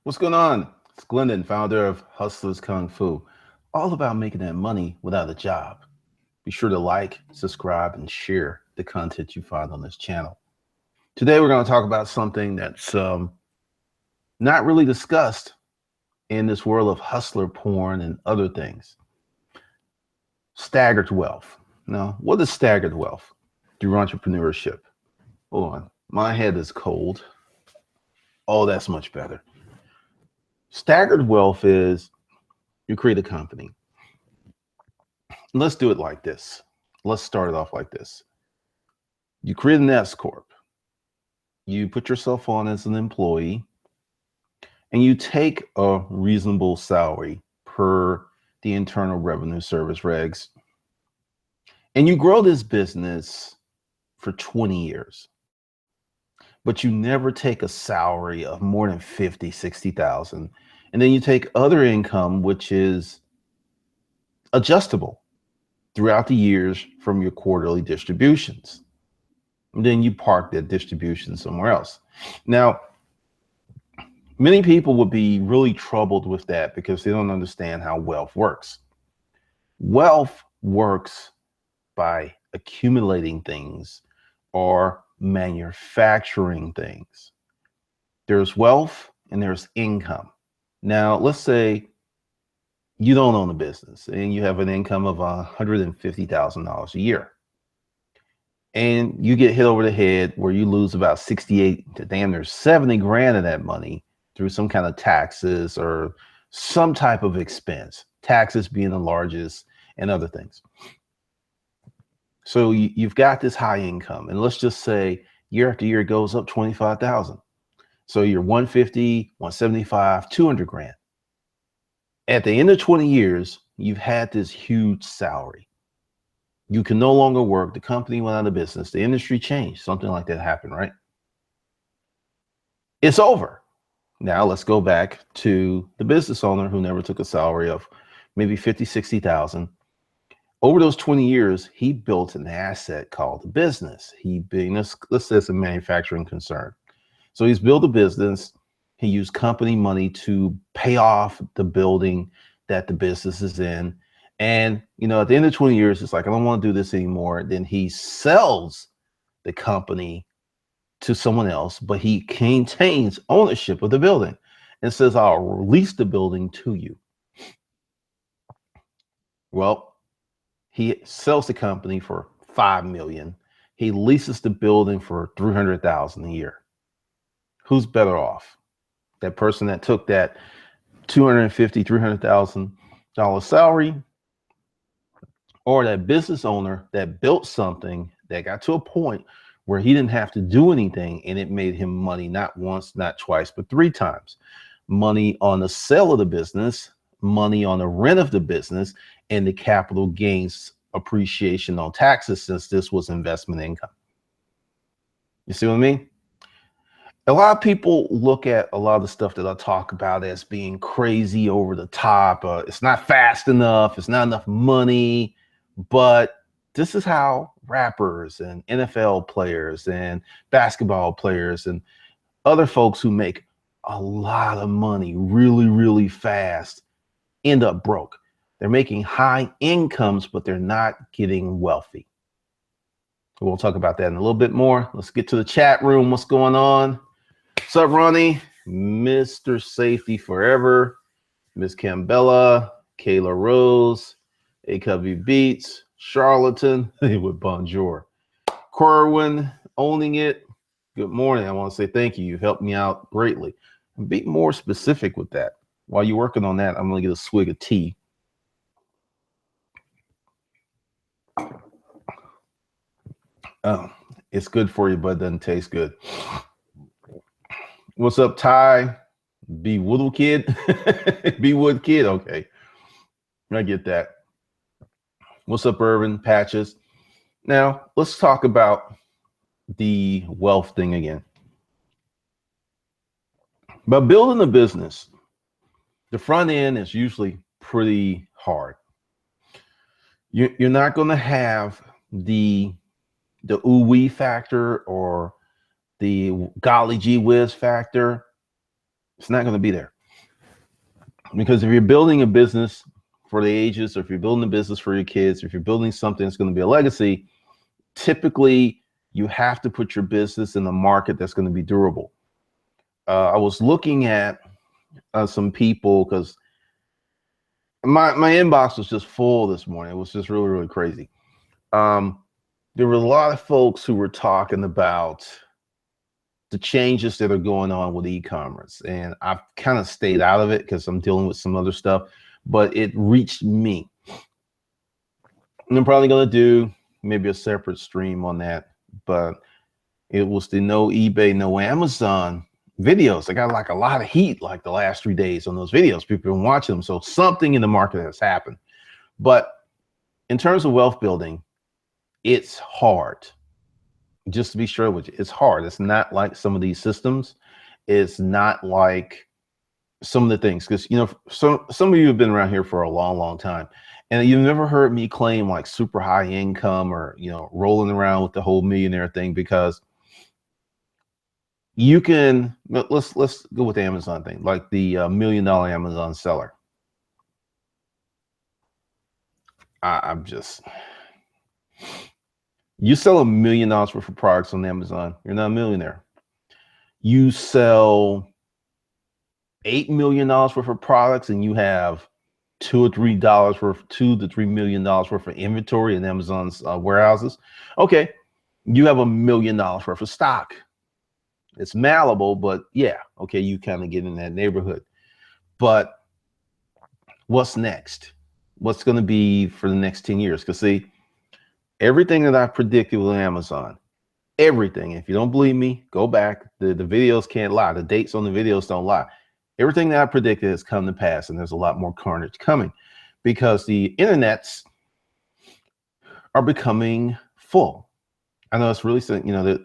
What's going on? It's Glendon, founder of Hustlers Kung Fu, all about making that money without a job. Be sure to like, subscribe, and share the content you find on this channel. Today, we're going to talk about something that's not really discussed in this world of hustler porn and other things. Staggered wealth. Now, what is staggered wealth through entrepreneurship? Hold on, my head is cold. Oh, that's much better. Staggered wealth is you create a company. Let's do it like this. Let's start it off like this. You create an S Corp. You put yourself on as an employee and you take a reasonable salary per the Internal Revenue Service regs. And you grow this business for 20 years. But you never take a salary of more than 50, 60,000. And then you take other income, which is adjustable throughout the years from your quarterly distributions. And then you park that distribution somewhere else. Now, many people would be really troubled with that because they don't understand how wealth works. Wealth works by accumulating things or manufacturing things. There's wealth and there's income. Now, let's say you don't own a business and you have an income of $150,000 a year. And you get hit over the head where you lose about 68 to damn near 70 grand of that money through some kind of taxes or some type of expense, taxes being the largest and other things. So you've got this high income, and let's just say year after year it goes up 25,000. So you're 150, 175, 200 grand. At the end of 20 years, you've had this huge salary. You can no longer work. The company went out of business. The industry changed. Something like that happened, right? It's over. Now let's go back to the business owner who never took a salary of maybe 50, 60,000. Over those 20 years, he built an asset called the business. Let's say it's a manufacturing concern. So he's built a business. He used company money to pay off the building that the business is in. And, at the end of 20 years, it's like, I don't want to do this anymore. Then he sells the company to someone else, but he maintains ownership of the building and says, I'll release the building to you. Well, he sells the company for $5 million. He leases the building for $300,000 a year. Who's better off? That person that took that $250,000, $300,000 salary, or that business owner that built something that got to a point where he didn't have to do anything and it made him money not once, not twice, but 3 times. Money on the sale of the business, money on the rent of the business, and the capital gains appreciation on taxes since this was investment income. You see what I mean? A lot of people look at a lot of the stuff that I talk about as being crazy, over the top. It's not fast enough. It's not enough money. But this is how rappers and NFL players and basketball players and other folks who make a lot of money really, really fast end up broke. They're making high incomes, but they're not getting wealthy. We'll talk about that in a little bit more. Let's get to the chat room. What's going on? What's up, Ronnie? Mr. Safety Forever, Miss Cambella, Kayla Rose, AW Beats, Charlatan with Bonjour, Corwin, owning it. Good morning. I want to say thank you. You've helped me out greatly. Be more specific with that. While you're working on that, I'm going to get a swig of tea. Oh, it's good for you, but it doesn't taste good. What's up, Ty? B Woodle Kid? B Wood Kid? Okay. I get that. What's up, Urban Patches? Now, let's talk about the wealth thing again. But building a business, the front end is usually pretty hard. You're not going to have the ooh-wee factor or the golly gee whiz factor It's not going to be there. Because if you're building a business for the ages, or if you're building a business for your kids, or if you're building something that's going to be a legacy, typically you have to put your business in a market that's going to be durable. I was looking at some people, because my inbox was just full this morning. It was just really, really crazy. There were a lot of folks who were talking about the changes that are going on with e-commerce, and I've kind of stayed out of it because I'm dealing with some other stuff, but it reached me. And I'm probably going to do maybe a separate stream on that, but it was the no eBay, no Amazon videos. I got like a lot of heat like the last 3 days on those videos. People have been watching them. So something in the market has happened. But in terms of wealth building, it's hard. Just to be sure with you, it's hard. It's not like some of these systems. It's not like some of the things, because some of you have been around here for a long, long time, and you've never heard me claim like super high income, or rolling around with the whole millionaire thing, because you can. Let's go with the Amazon thing, like the $1 million Amazon seller. I'm just. You sell $1 million worth of products on Amazon, you're not a millionaire. You sell $8 million worth of products and you have $2 to $3 million worth of inventory in Amazon's warehouses. Okay, you have $1 million worth of stock. It's malleable, but yeah, okay, you kind of get in that neighborhood. But what's next? What's going to be for the next 10 years? Because see, everything that I've predicted with Amazon, everything, if you don't believe me, go back. The videos can't lie. The dates on the videos don't lie. Everything that I predicted has come to pass, and there's a lot more carnage coming, because the internets are becoming full. I know it's really,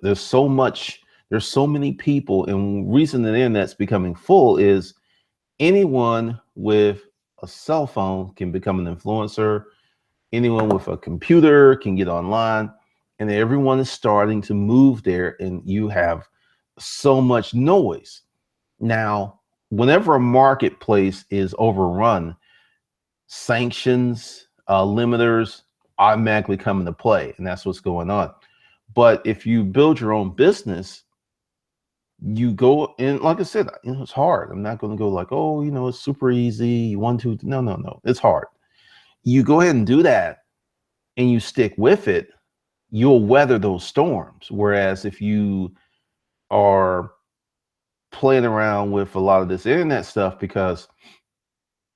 there's so many people, and reason the internet's becoming full is anyone with a cell phone can become an influencer. Anyone with a computer can get online, and everyone is starting to move there, and you have so much noise. Now, whenever a marketplace is overrun, sanctions, limiters automatically come into play, and that's what's going on. But if you build your own business, you go in, like I said, it's hard. I'm not going to go like, oh, it's super easy. No, it's hard. You go ahead and do that, and you stick with it, you'll weather those storms. Whereas if you are playing around with a lot of this internet stuff, because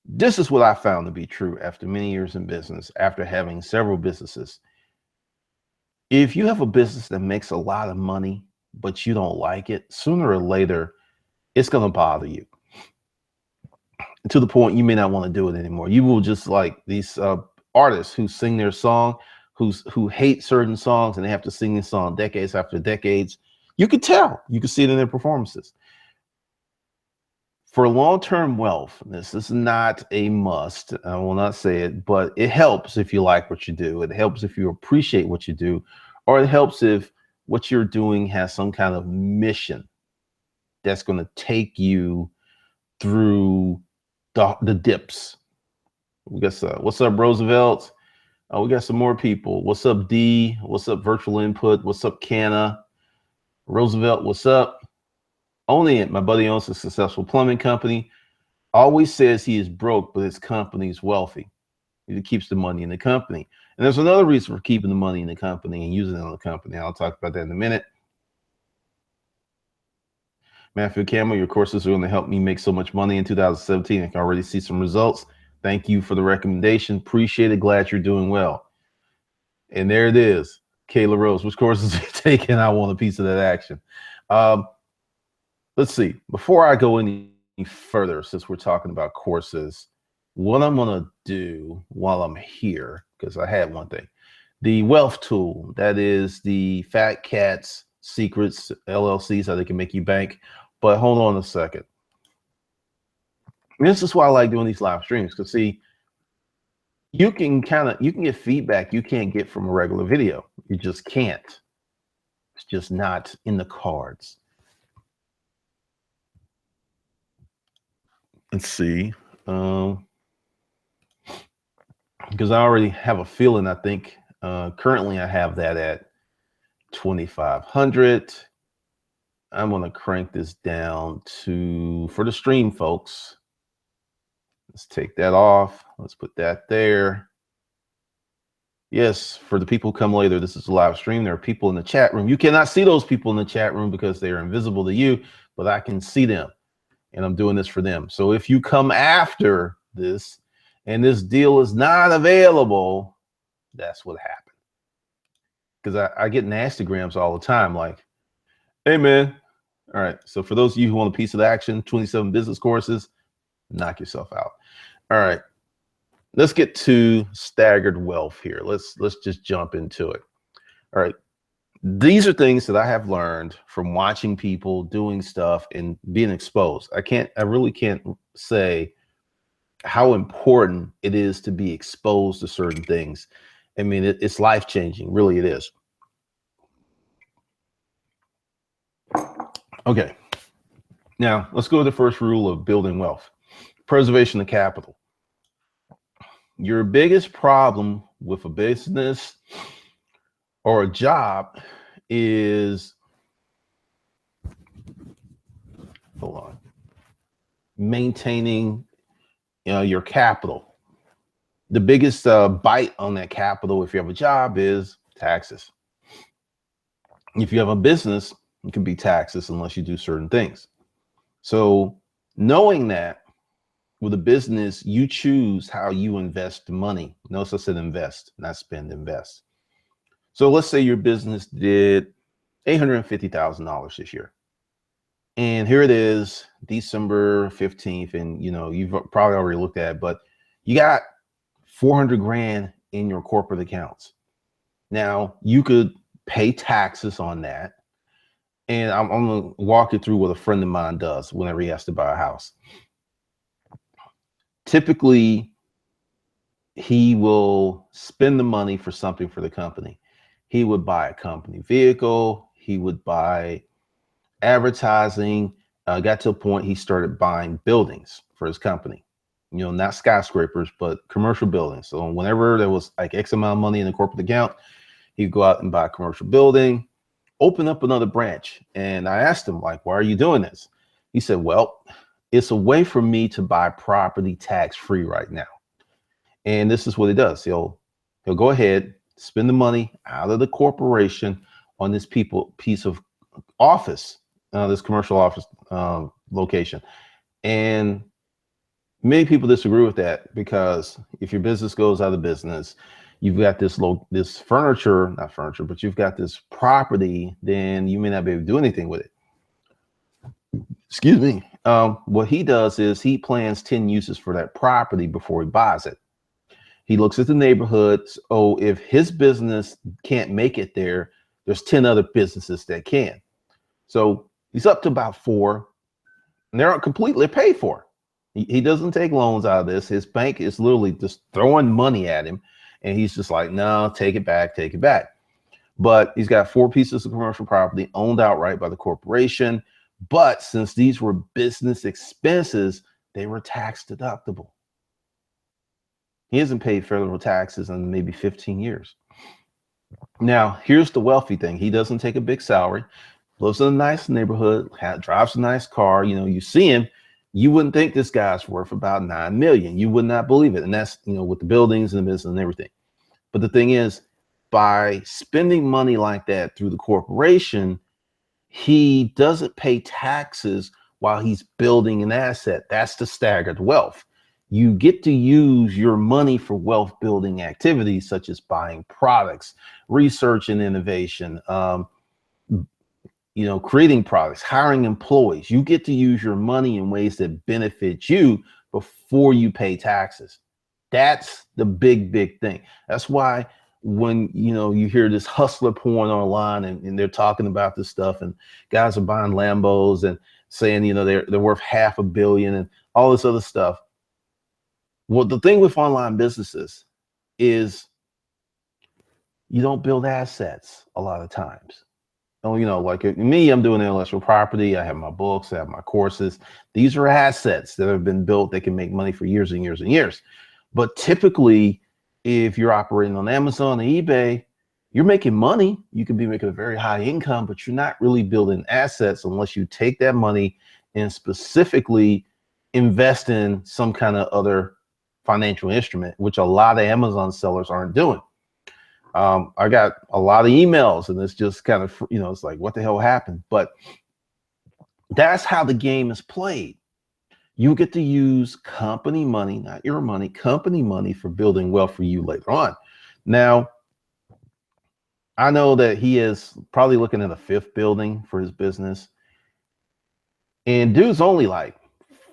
this is what I found to be true after many years in business, after having several businesses. If you have a business that makes a lot of money, but you don't like it, sooner or later, it's going to bother you to the point you may not want to do it anymore. You will just, like these artists who sing their song, who hate certain songs, and they have to sing this song decades after decades. You could tell. You could see it in their performances. For long-term wealth, this is not a must. I will not say it, but it helps if you like what you do. It helps if you appreciate what you do, or it helps if what you're doing has some kind of mission that's going to take you through the dips. We got what's up, Roosevelt? We got some more people. What's up, D? What's up, Virtual Input? What's up, Canna? Roosevelt, what's up? Only it. My buddy owns a successful plumbing company. Always says he is broke, but his company is wealthy. He keeps the money in the company. And there's another reason for keeping the money in the company and using it on the company. I'll talk about that in a minute. Matthew Campbell, your courses are going to help me make so much money in 2017. I can already see some results. Thank you for the recommendation. Appreciate it. Glad you're doing well. And there it is. Kayla Rose, which courses are you taking? I want a piece of that action. Let's see. Before I go any further, since we're talking about courses, what I'm going to do while I'm here, because I had one thing, the wealth tool, that is the Fat Cats Secrets LLCs, how they can make you bank. But hold on a second. This is why I like doing these live streams, because see, you can get feedback you can't get from a regular video. You just can't. It's just not in the cards. Let's see. Because I already have a feeling, I think currently I have that at 2,500. I'm going to crank this down to, for the stream folks, let's take that off. Let's put that there. Yes, for the people who come later, this is a live stream. There are people in the chat room. You cannot see those people in the chat room because they are invisible to you, but I can see them, and I'm doing this for them. So if you come after this and this deal is not available, that's what happened. Because I get nastygrams all the time like, hey, man. All right. So for those of you who want a piece of the action, 27 business courses, knock yourself out. All right. Let's get to staggered wealth here. Let's just jump into it. All right. These are things that I have learned from watching people doing stuff and being exposed. I really can't say how important it is to be exposed to certain things. I mean, it's life-changing. Really, it is. Okay. Now, let's go to the first rule of building wealth: preservation of capital. Your biggest problem with a business or a job is, hold on, maintaining your capital. The biggest bite on that capital, if you have a job, is taxes. If you have a business, it can be taxes unless you do certain things. So knowing that, with a business, you choose how you invest money. Notice I said invest, not spend, invest. So let's say your business did $850,000 this year. And here it is, December 15th. And you've probably already looked at it, but you got 400 grand in your corporate accounts. Now you could pay taxes on that. And I'm going to walk you through what a friend of mine does whenever he has to buy a house. Typically, he will spend the money for something for the company. He would buy a company vehicle. He would buy advertising. Got to a point he started buying buildings for his company. Not skyscrapers, but commercial buildings. So whenever there was like X amount of money in the corporate account, he'd go out and buy a commercial building, open up another branch. And I asked him, like, why are you doing this? He said, well, it's a way for me to buy property tax free right now. And this is what he does. He'll go ahead, spend the money out of the corporation on this piece of office, this commercial office location. And many people disagree with that, because if your business goes out of business, you've got this furniture, not furniture, but you've got this property, then you may not be able to do anything with it. Excuse me. What he does is he plans 10 uses for that property before he buys it. He looks at the neighborhood. So if his business can't make it there, there's 10 other businesses that can. So he's up to about 4, and they're completely paid for. He doesn't take loans out of this. His bank is literally just throwing money at him, and he's just like, no, take it back, take it back. But he's got 4 pieces of commercial property owned outright by the corporation. But since these were business expenses, they were tax deductible. He hasn't paid federal taxes in maybe 15 years. Now, here's the wealthy thing. He doesn't take a big salary, lives in a nice neighborhood, drives a nice car. You see him, you wouldn't think this guy's worth about 9 million. You would not believe it. And that's, with the buildings and the business and everything. But the thing is, by spending money like that through the corporation, he doesn't pay taxes while he's building an asset. That's the staggered wealth. You get to use your money for wealth building activities, such as buying products, research and innovation, creating products, hiring employees. You get to use your money in ways that benefit you before you pay taxes. That's the big thing. That's why when you hear this hustler porn online and they're talking about this stuff, and guys are buying Lambos and saying they're worth $500 million and all this other stuff. Well, the thing with online businesses is you don't build assets a lot of times. Oh, like me, I'm doing intellectual property. I have my books, I have my courses. These are assets that have been built that can make money for years and years and years. But typically, if you're operating on Amazon and eBay, you're making money. You can be making a very high income, but you're not really building assets unless you take that money and specifically invest in some kind of other financial instrument, which a lot of Amazon sellers aren't doing. I got a lot of emails, and it's just kind of, it's like, what the hell happened? But that's how the game is played. You get to use company money, not your money, company money for building wealth for you later on. Now, I know that he is probably looking at a fifth building for his business. And dude's only like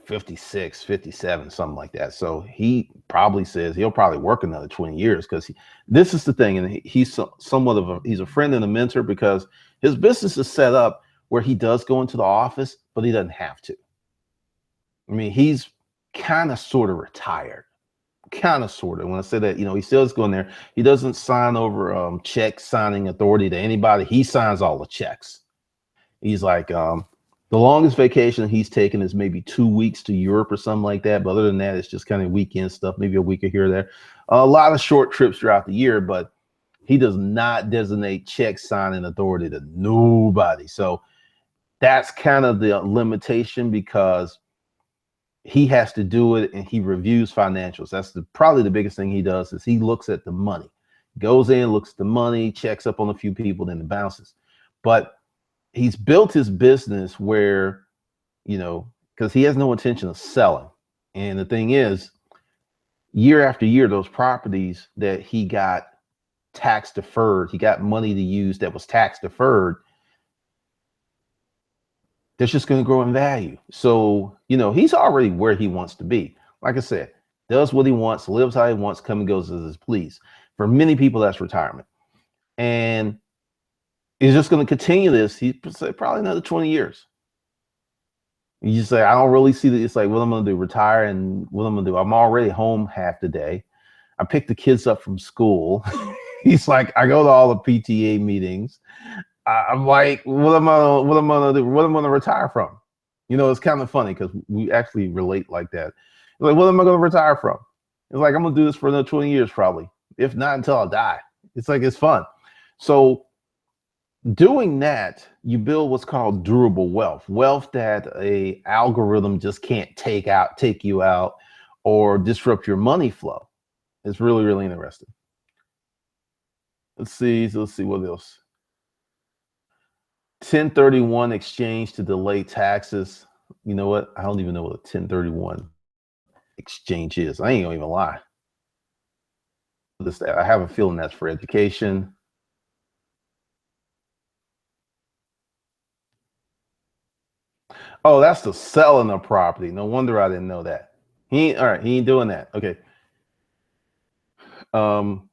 56, 57, something like that. So he probably says he'll probably work another 20 years because this is the thing. And he's somewhat of he's a friend and a mentor because his business is set up where he does go into the office, but he doesn't have to. I mean, he's kind of sort of retired. Kind of sort of. When I say that, he still is going there. He doesn't sign over check signing authority to anybody. He signs all the checks. He's like, the longest vacation he's taken is maybe 2 weeks to Europe or something like that. But other than that, it's just kind of weekend stuff, maybe a week or here or there. A lot of short trips throughout the year, but he does not designate check signing authority to nobody. So that's kind of the limitation because he has to do it and he reviews financials. That's probably the biggest thing he does is he looks at the money, goes in, looks at the money, checks up on a few people, then it bounces. But he's built his business where, because he has no intention of selling. And the thing is, year after year, those properties that he got tax deferred, he got money to use that was tax deferred, that's just going to grow in value. So, he's already where he wants to be. Like I said, does what he wants, lives how he wants, come and goes as his please. For many people, that's retirement. And he's just going to continue this. He said probably another 20 years. You just say, I don't really see that. It's like, what I'm going to do, retire, and what I'm going to do. I'm already home half the day. I pick the kids up from school. He's like, I go to all the PTA meetings. I'm like, what am I gonna do? What am I gonna retire from? It's kind of funny because we actually relate like that. Like, what am I gonna retire from? It's like, I'm gonna do this for another 20 years, probably, if not until I die. It's like, it's fun. So doing that, you build what's called durable wealth that a algorithm just can't take you out, or disrupt your money flow. It's really, really interesting. Let's see what else. 1031 exchange to delay taxes. You know what? I don't even know what a 1031 exchange is. I ain't gonna even lie. I have a feeling that's for education. Oh, that's the selling of property. No wonder I didn't know that. He ain't doing that. Okay.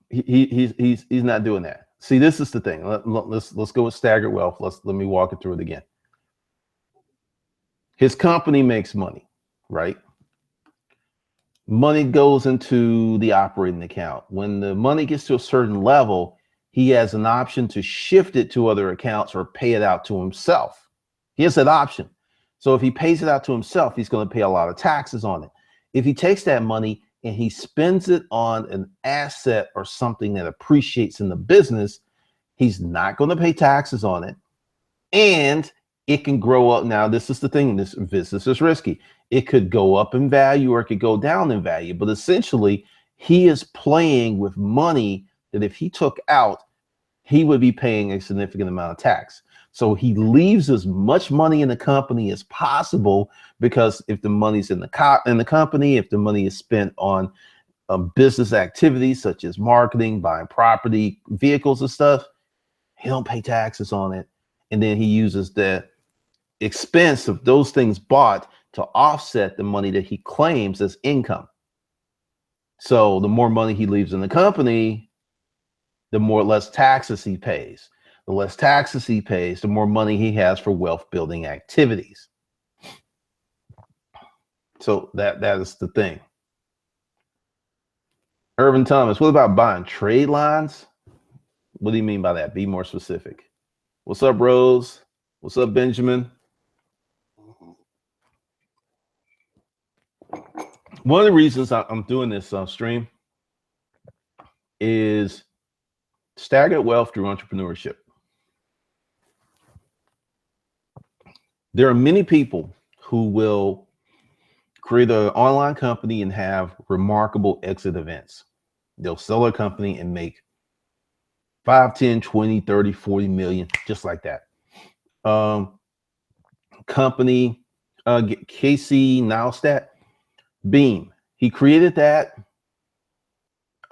He's not doing that. See, this is the thing. Let's go with staggered wealth. Let me walk it through it again. His company makes money, right? Money goes into the operating account. When the money gets to a certain level, he has an option to shift it to other accounts or pay it out to himself. He has that option. So if he pays it out to himself, he's going to pay a lot of taxes on it. If he takes that money and he spends it on an asset or something that appreciates in the business, he's not going to pay taxes on it. And it can grow up. Now, this is the thing. This business is risky. It could go up in value or it could go down in value. But essentially, he is playing with money that if he took out, he would be paying a significant amount of tax. So he leaves as much money in the company as possible, because if the money's in the company, if the money is spent on business activities such as marketing, buying property, vehicles and stuff, he don't pay taxes on it. And then he uses the expense of those things bought to offset the money that he claims as income. So the more money he leaves in the company, the less taxes he pays. The less taxes he pays, the more money he has for wealth building activities. So that is the thing. Irvin Thomas, what about buying trade lines? What do you mean by that? Be more specific. What's up, Rose? What's up, Benjamin? One of the reasons I'm doing this stream is staggered wealth through entrepreneurship. There are many people who will create an online company and have remarkable exit events. They'll sell their company and make 5, 10, 20, 30, 40 million, just like that. Company, Casey Neistat, Beam. He created that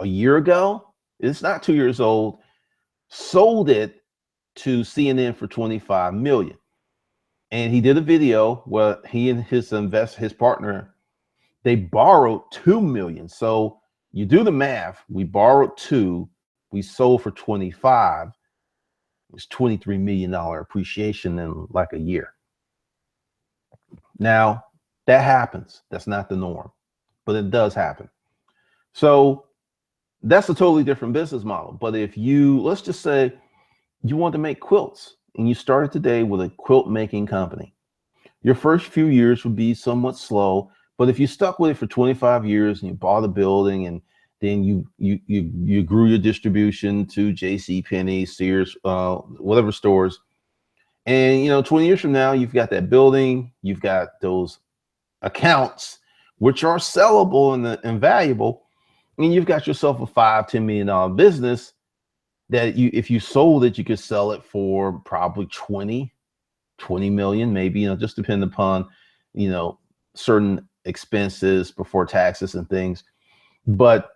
a year ago. It's not 2 years old. Sold it to CNN for 25 million. And he did a video where he and his partner, they borrowed 2 million. So you do the math. We borrowed 2, we sold for 25. It's $23 million appreciation in like a year. Now that happens. That's not the norm, but it does happen. So that's a totally different business model. But if you, let's just say you want to make quilts and you started today with a quilt making company, your first few years would be somewhat slow. But if you stuck with it for 25 years and you bought a building and then you grew your distribution to JCPenney, Sears, whatever stores, and 20 years from now, you've got that building, you've got those accounts, which are sellable and valuable, and you've got yourself a $5-10 million business that if you sold it, you could sell it for probably 20 million, maybe, just depending upon, certain expenses before taxes and things. But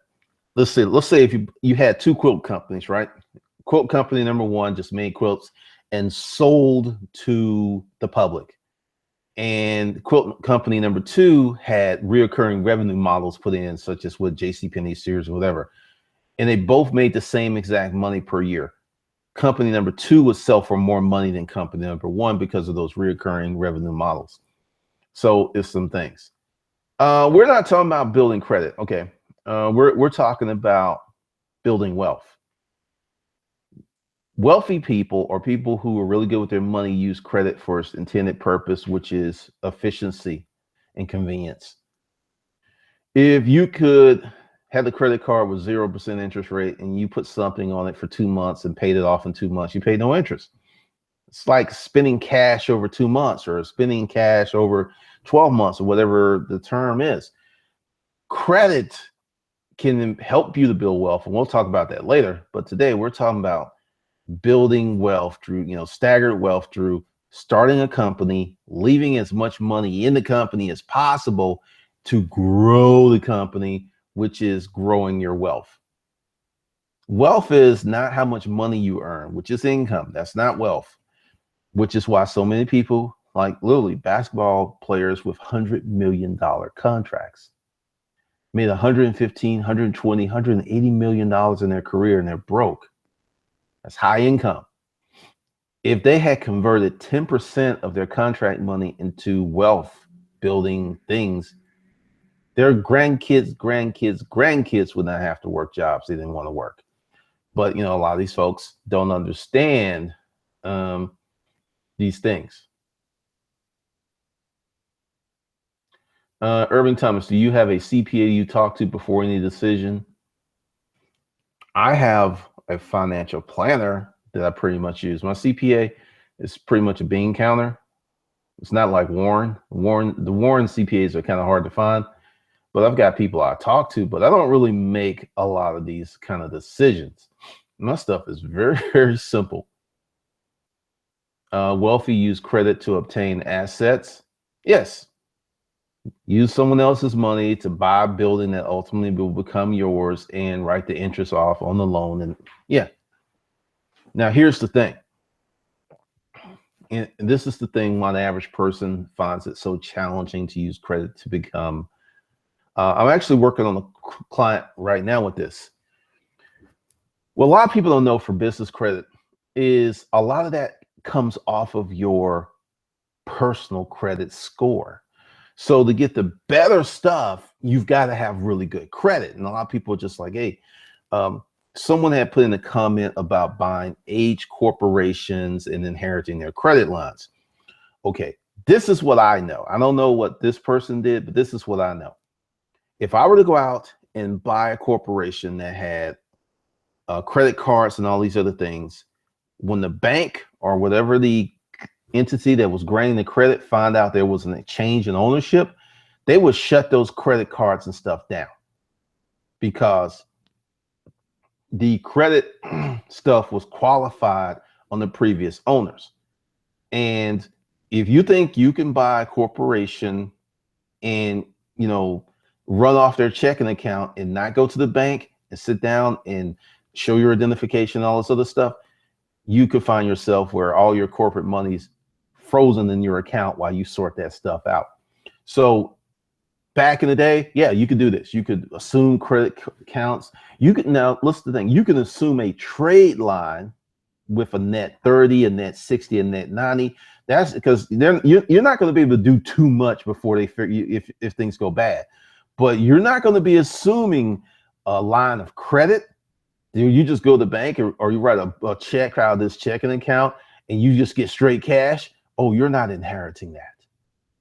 let's say if you had 2 quilt companies, right? Quilt company number 1 just made quilts and sold to the public. And quilt company number 2 had reoccurring revenue models put in, such as with JCPenney, Sears, or whatever. And they both made the same exact money per year. Company number 2 would sell for more money than company number 1 because of those reoccurring revenue models. So it's some things. We're not talking about building credit. Okay. We're talking about building wealth. Wealthy people, or people who are really good with their money, use credit for its intended purpose, which is efficiency and convenience. If you could have the credit card with 0% interest rate and you put something on it for 2 months and paid it off in 2 months, you pay no interest. It's like spending cash over 2 months or spending cash over 12 months or whatever the term is. Credit can help you to build wealth, and we'll talk about that later. But today we're talking about building wealth through, staggered wealth through starting a company, leaving as much money in the company as possible to grow the company, which is growing your wealth. Wealth is not how much money you earn, which is income. That's not wealth, which is why so many people, like literally basketball players with $100 million contracts, made 115, 120, 180 million dollars in their career, and they're broke. That's high income. If they had converted 10% of their contract money into wealth building things, their grandkids would not have to work jobs they didn't want to work. But a lot of these folks don't understand these things. Irving Thomas, do you have a CPA you talk to before any decision? I have a financial planner that I pretty much use. My CPA is pretty much a bean counter. It's not like Warren. The Warren CPAs are kind of hard to find, but I've got people I talk to, but I don't really make a lot of these kind of decisions. My stuff is very, very simple. Wealthy use credit to obtain assets. Yes. Use someone else's money to buy a building that ultimately will become yours and write the interest off on the loan. And yeah. Now here's the thing. And this is the thing why the average person finds it so challenging to use credit to become. I'm actually working on a client right now with this. What a lot of people don't know for business credit is a lot of that comes off of your personal credit score. So to get the better stuff, you've got to have really good credit. And a lot of people are just like, hey, someone had put in a comment about buying age corporations and inheriting their credit lines. Okay, this is what I know. I don't know what this person did, but this is what I know. If I were to go out and buy a corporation that had credit cards and all these other things, when the bank or whatever the entity that was granting the credit find out there was a change in ownership, they would shut those credit cards and stuff down, because the credit stuff was qualified on the previous owners. And if you think you can buy a corporation and, you know, run off their checking account and not go to the bank and sit down and show your identification, all this other stuff, you could find yourself where all your corporate money's frozen in your account while you sort that stuff out. So back in the day, yeah, you could do this. You could assume credit accounts. You could, now listen to the thing, you can assume a trade line with a net 30, a net 60, a net 90. That's because you're not going to be able to do too much before they figure you if things go bad. But you're not going to be assuming a line of credit. You just go to the bank or you write a check out of this checking account and you just get straight cash. Oh, you're not inheriting that.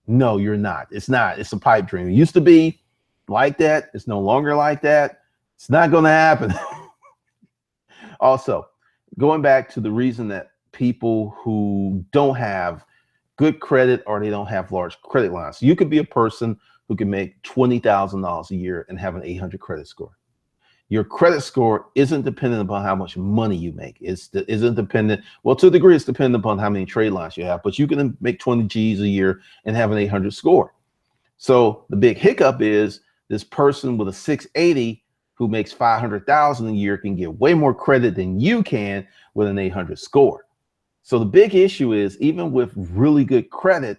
No, you're not. It's not. It's a pipe dream. It used to be like that. It's no longer like that. It's not going to happen. Also, going back to the reason that people who don't have good credit or they don't have large credit lines. You could be a person who can make $20,000 a year and have an 800 credit score. Your credit score isn't dependent upon how much money you make. Isn't dependent. Well, to a degree, it's dependent upon how many trade lines you have, but you can make 20 G's a year and have an 800 score. So the big hiccup is this person with a 680 who makes 500,000 a year can get way more credit than you can with an 800 score. So the big issue is, even with really good credit,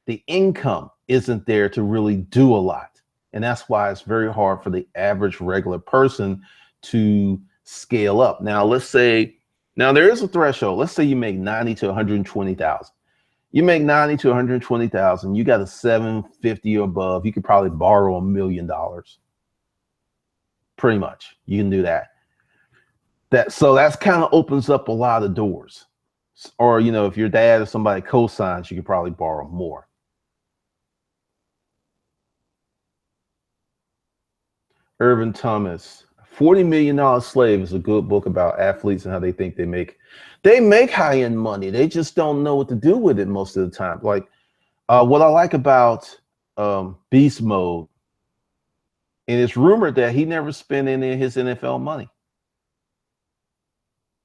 the income isn't there to really do a lot. And that's why it's very hard for the average regular person to scale up. Now, let's say, now there is a threshold. Let's say you make 90 to 120,000. You make 90 to 120,000, you got a 750 or above, you could probably borrow $1 million. Pretty much, you can do that. So that's kind of opens up a lot of doors. Or, you know, if your dad or somebody co-signs, you could probably borrow more. Irvin Thomas, $40 Million Slave is a good book about athletes and how they think they make high-end money. They just don't know what to do with it most of the time. Like what I like about Beast Mode, and it's rumored that he never spent any of his NFL money.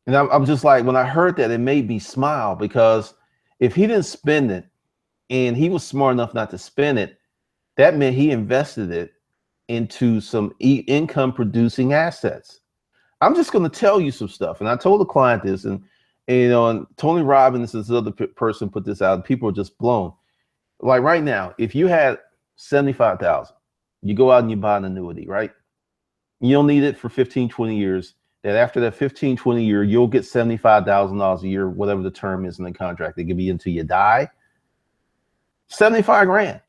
And I'm just like, when I heard that, it made me smile, because if he didn't spend it and he was smart enough not to spend it, that meant he invested it into some income producing assets. I'm just going to tell you some stuff. And I told the client this, and you know, and Tony Robbins, this other person put this out, and people are just blown. Like right now, if you had 75,000, you go out and you buy an annuity, right? You don't need it for 15, 20 years. That after that 15, 20 year, you'll get $75,000 a year, whatever the term is in the contract. It could be until you die. 75 grand.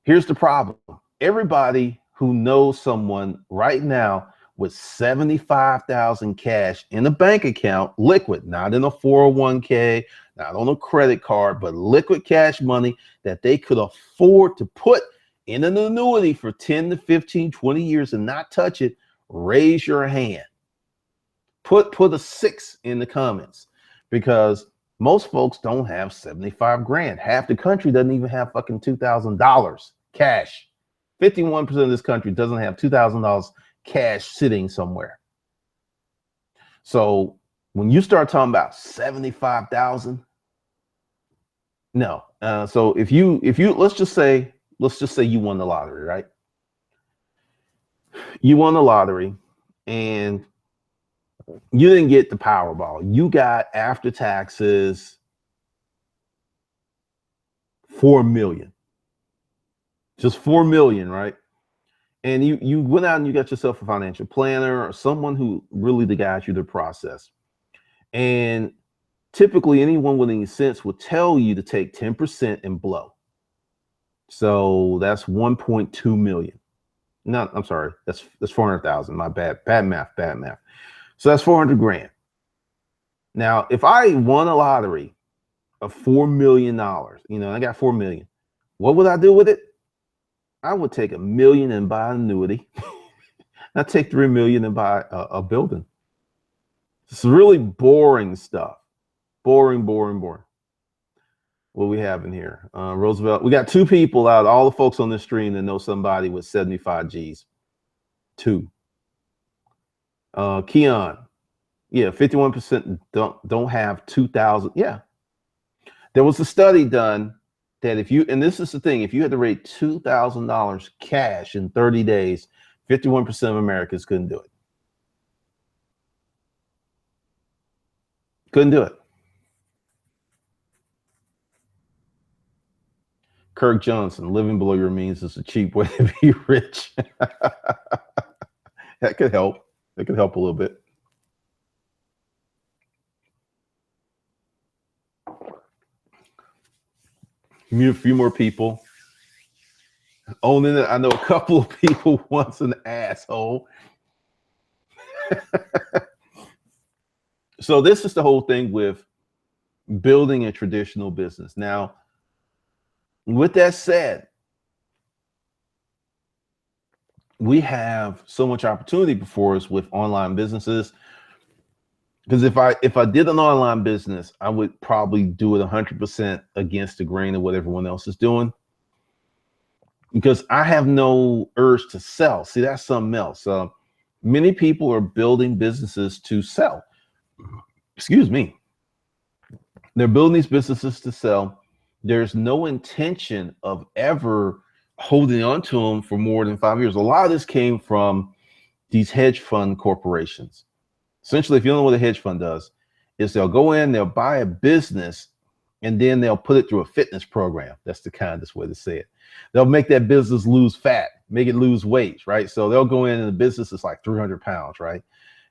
Here's the problem. Everybody who knows someone right now with 75,000 cash in a bank account, liquid, not in a 401k, not on a credit card, but liquid cash money that they could afford to put in an annuity for 10 to 15, 20 years and not touch it, raise your hand. Put a 6 in the comments, because most folks don't have 75 grand. Half the country doesn't even have fucking $2,000 cash. 51% of this country doesn't have $2,000 cash sitting somewhere. So when you start talking about 75,000, no. So if you let's just say you won the lottery, right? You won the lottery and you didn't get the Powerball. You got, after taxes, 4 million. Just 4 million, right? And you went out and you got yourself a financial planner or someone who really guides you the process. And typically anyone with any sense will tell you to take 10% and blow. So that's 1.2 million. No, I'm sorry. That's 400,000. My bad. Bad math. Bad math. So that's 400 grand. Now, if I won a lottery of $4 million, I got 4 million. What would I do with it? I would take 1 million and buy an annuity. I'd take 3 million and buy a building. It's really boring stuff. Boring, boring, boring. What we have in here? Roosevelt. We got two people out. All the folks on this stream that know somebody with 75 G's. Two. Keon. Yeah, 51% don't have 2,000. Yeah. There was a study done that and this is the thing, if you had to rate $2,000 cash in 30 days, 51% of Americans couldn't do it. Couldn't do it. Kirk Johnson, living below your means is a cheap way to be rich. That could help. It could help a little bit. A few more people. Owning it. I know a couple of people once an asshole. So this is the whole thing with building a traditional business. Now, with that said, we have so much opportunity before us with online businesses. Because if I did an online business, I would probably do it 100% against the grain of what everyone else is doing. Because I have no urge to sell. See, that's something else. Many people are building businesses to sell. Excuse me. They're building these businesses to sell. There's no intention of ever holding on to them for more than 5 years. A lot of this came from these hedge fund corporations. Essentially, if you don't know what a hedge fund does, is they'll go in, they'll buy a business, and then they'll put it through a fitness program. That's the kindest way to say it. They'll make that business lose fat, make it lose weight, right? So they'll go in and the business is like 300 pounds, right?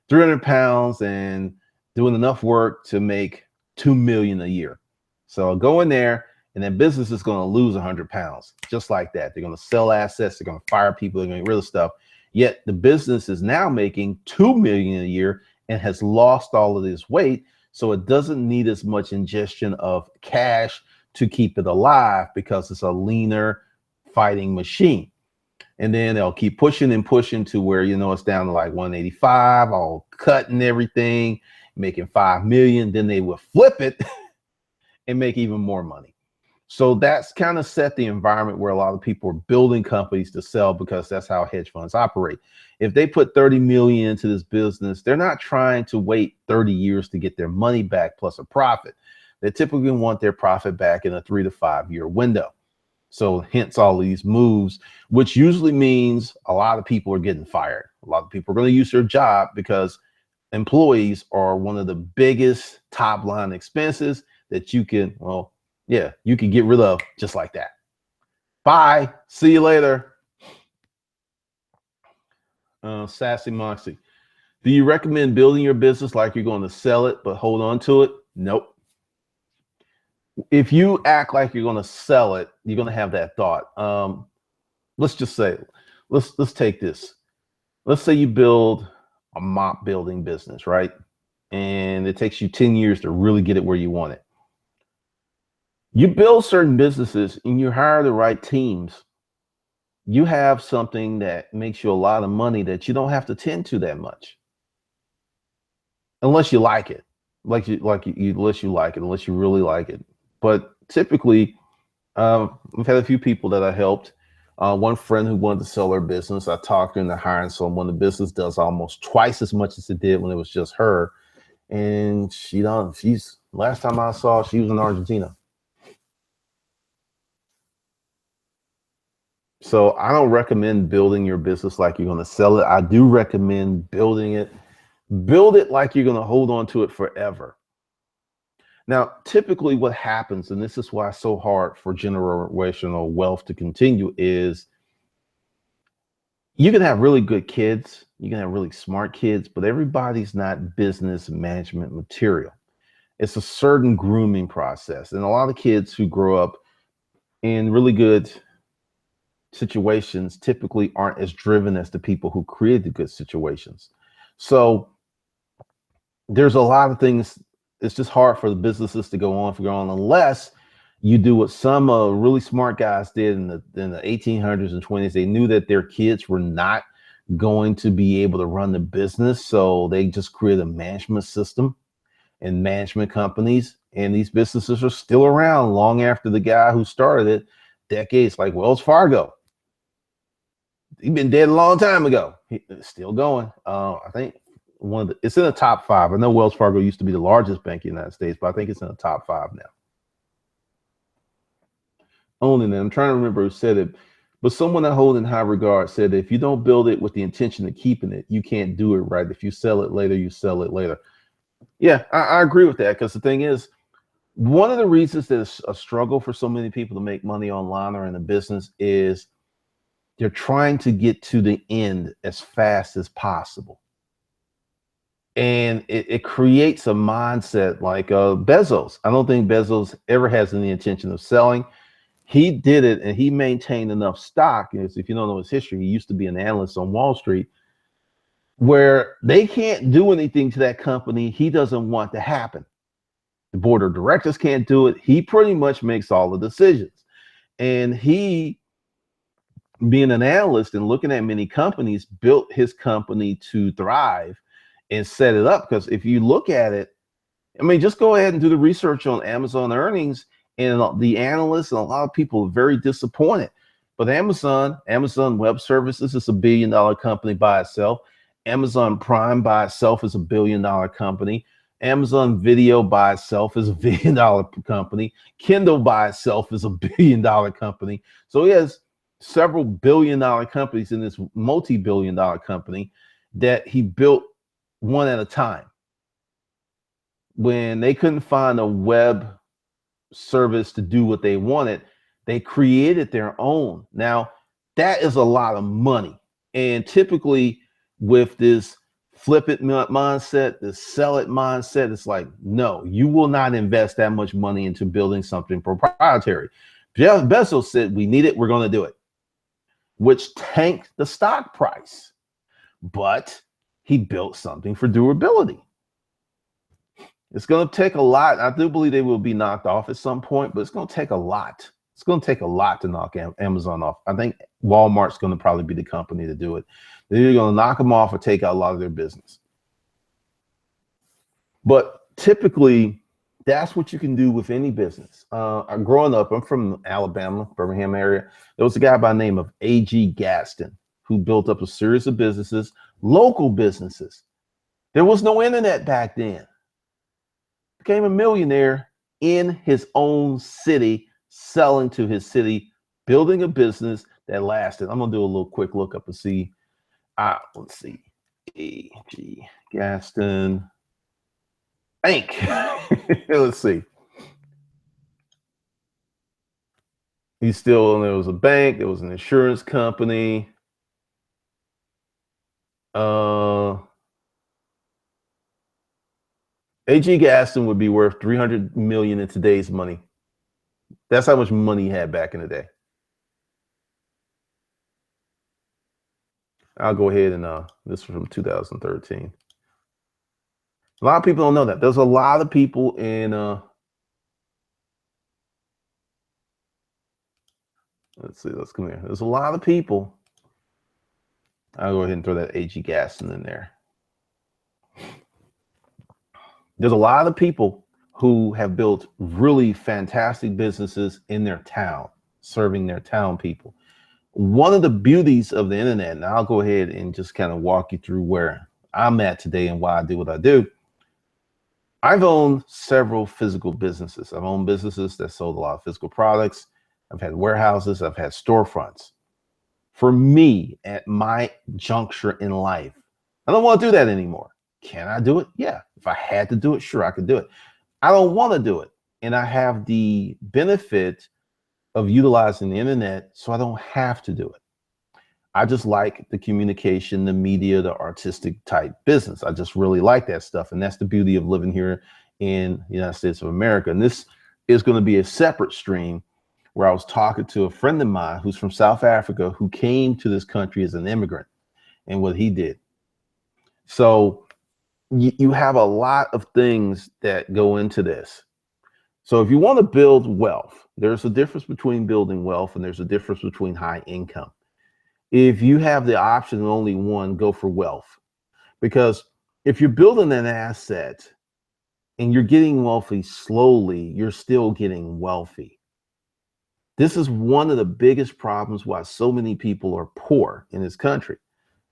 300 pounds and doing enough work to make 2 million a year. So I'll go in there and that business is going to lose 100 pounds, just like that. They're going to sell assets. They're going to fire people. They're going to get rid of stuff. Yet the business is now making 2 million a year and has lost all of this weight. So it doesn't need as much ingestion of cash to keep it alive because it's a leaner fighting machine. And then they'll keep pushing and pushing to where, it's down to like 185, all cut and everything, making 5 million. Then they will flip it and make even more money. So that's kind of set the environment where a lot of people are building companies to sell because that's how hedge funds operate. If they put 30 million into this business, they're not trying to wait 30 years to get their money back plus a profit. They typically want their profit back in a 3 to 5 year window. So hence all these moves, which usually means a lot of people are getting fired. A lot of people are going to use their job because employees are one of the biggest top line expenses that you can, you can get rid of just like that. Bye. See you later. Sassy Moxie. Do you recommend building your business like you're going to sell it, but hold on to it? Nope. If you act like you're going to sell it, you're going to have that thought. Let's just say, let's take this. Let's say you build a mop building business, right? And it takes you 10 years to really get it where you want it. You build certain businesses and you hire the right teams. You have something that makes you a lot of money that you don't have to tend to that much. Unless you like it. Unless you like it, unless you really like it. But typically, we've had a few people that I helped. One friend who wanted to sell her business, I talked her into hiring someone. The business does almost twice as much as it did when it was just her. And last time I saw, she was in Argentina. So I don't recommend building your business like you're going to sell it. I do recommend building it. Build it like you're going to hold on to it forever. Now, typically what happens, and this is why it's so hard for generational wealth to continue, is you can have really good kids, you can have really smart kids, but everybody's not business management material. It's a certain grooming process. And a lot of kids who grow up in really good situations typically aren't as driven as the people who create the good situations. So there's a lot of things. It's just hard for the businesses to go on unless you do what some really smart guys did in the 1800s and 20s. They knew that their kids were not going to be able to run the business, so they just created a management system and management companies, and these businesses are still around long after the guy who started it, decades, like Wells Fargo. He's been dead a long time ago. He's still going. I think it's in the top 5. I know Wells Fargo used to be the largest bank in the United States, but I think it's in the top 5 now. Owning it. I'm trying to remember who said it, but someone I hold in high regard said, if you don't build it with the intention of keeping it, you can't do it right. If you sell it later, you sell it later. Yeah, I agree with that, because the thing is, one of the reasons that it's a struggle for so many people to make money online or in a business is they're trying to get to the end as fast as possible. And it creates a mindset like Bezos. I don't think Bezos ever has any intention of selling. He did it, and he maintained enough stock. If you don't know his history, he used to be an analyst on Wall Street, where they can't do anything to that company he doesn't want to happen. The board of directors can't do it. He pretty much makes all the decisions. And he, being an analyst and looking at many companies, built his company to thrive and set it up. Because if you look at it, I mean, just go ahead and do the research on Amazon earnings, and the analysts and a lot of people are very disappointed. But Amazon Web Services is $1 billion company by itself. Amazon Prime by itself is $1 billion company. Amazon Video by itself is $1 billion company. Kindle by itself is $1 billion company. So he has several billion-dollar companies in this multi-billion-dollar company that he built one at a time. When they couldn't find a web service to do what they wanted, they created their own. Now, that is a lot of money. And typically with this flip it mindset, this sell it mindset, it's like, no, you will not invest that much money into building something proprietary. Jeff Bezos said, we need it, we're going to do it, which tanked the stock price. But he built something for durability. It's going to take a lot. I do believe they will be knocked off at some point, but it's going to take a lot. It's going to take a lot to knock Amazon off. I think Walmart's going to probably be the company to do it. They're either going to knock them off or take out a lot of their business. But typically, that's what you can do with any business. Growing up, I'm from Alabama, Birmingham area. There was a guy by the name of A.G. Gaston who built up a series of businesses, local businesses. There was no internet back then. Became a millionaire in his own city, selling to his city, building a business that lasted. I'm gonna do a little quick look up and see. Let's see, A.G. Gaston Bank. Let's see. He's still. There was a bank. There was an insurance company. A.G. Gaston would be worth $300 million in today's money. That's how much money he had back in the day. I'll go ahead and this was from 2013. A lot of people don't know that. There's a lot of people in let's see, let's come here. There's a lot of people. I'll go ahead and throw that A.G. Gaston in there. There's a lot of people who have built really fantastic businesses in their town, serving their town people. One of the beauties of the internet, and I'll go ahead and just kind of walk you through where I'm at today and why I do what I do. I've owned several physical businesses. I've owned businesses that sold a lot of physical products. I've had warehouses. I've had storefronts. For me, at my juncture in life, I don't want to do that anymore. Can I do it? Yeah. If I had to do it, sure, I could do it. I don't want to do it. And I have the benefit of utilizing the internet, so I don't have to do it. I just like the communication, the media, the artistic type business. I just really like that stuff. And that's the beauty of living here in the United States of America. And this is going to be a separate stream where I was talking to a friend of mine who's from South Africa who came to this country as an immigrant and what he did. So you have a lot of things that go into this. So if you want to build wealth, there's a difference between building wealth and there's a difference between high income. If you have the option of only one, go for wealth. Because if you're building an asset and you're getting wealthy slowly, you're still getting wealthy. This is one of the biggest problems why so many people are poor in this country.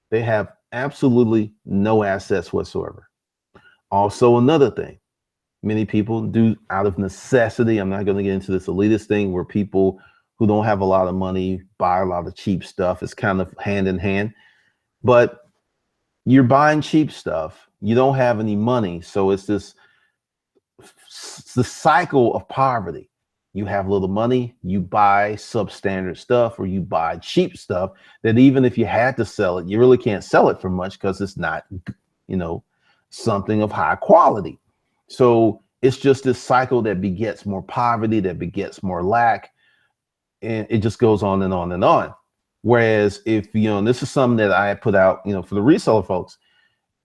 They have absolutely no assets whatsoever. Also, another thing, many people do out of necessity. I'm not going to get into this elitist thing where people who don't have a lot of money buy a lot of cheap stuff. It's kind of hand in hand. But you're buying cheap stuff. You don't have any money. So it's the cycle of poverty. You have little money, you buy substandard stuff, or you buy cheap stuff that even if you had to sell it, you really can't sell it for much because it's not, something of high quality. So it's just this cycle that begets more poverty, that begets more lack, and it just goes on and on and on. Whereas if, this is something that I put out, for the reseller folks,